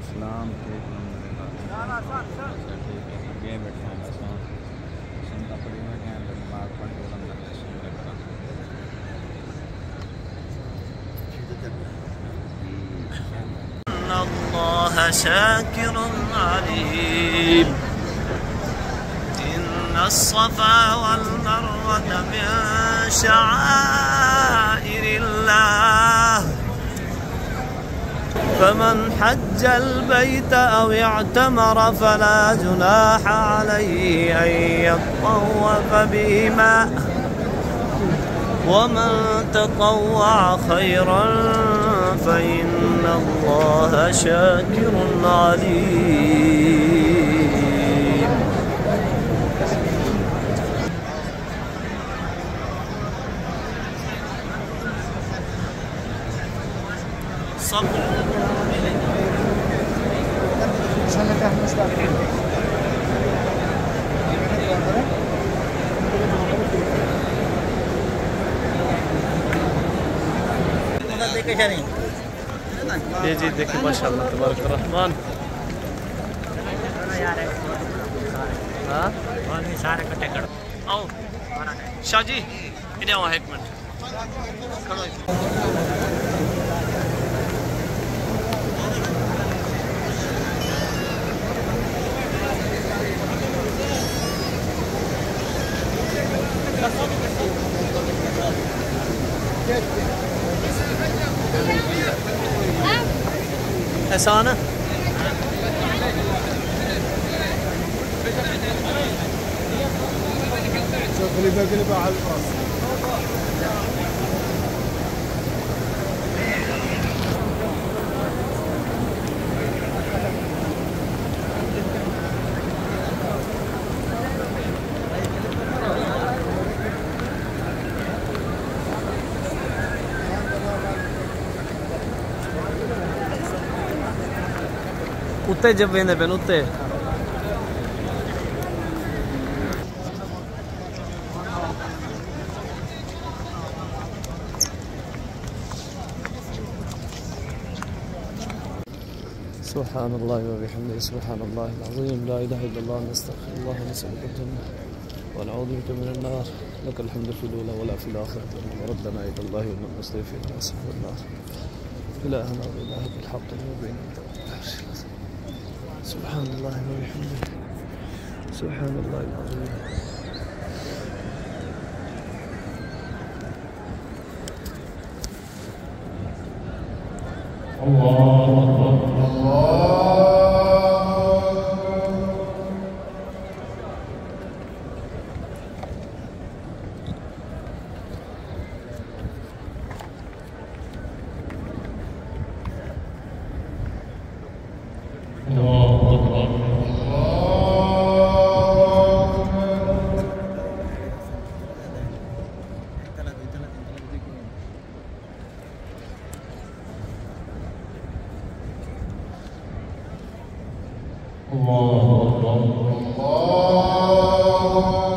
सलाम ठीक अगे बैठे हैं बस सुनता पड़ी में क्या दिमाग पढ़ के अंदर إن الله شاكر عليم إن الصفا والمروة من شعائر الله فمن حج البيت أو اعتمر فلا جناح عليه أن يطوف بهما ومن تطوع خيرا فإن الله شاكر عليم. صبر जी जी देखिए माशाल्लाह तबारक रहमान सारे कट्टे कर आओ शाह जी इन्हें आओ एक मिनट एहसान उत्ते जब वेंदे पेन उत्ते سبحان الله وبحمده سبحان الله العظيم لا اله الا الله نستغفر الله ونسألك الجنة ونعوذ بك من النار لك الحمد في الاولى ولا في الاخرة وردنا الى الله ومن المصير في الناس والنار الهنا والهك الحق المبين سبحان الله وبحمده سبحان الله العظيم. الله أكبر الله أكبر الله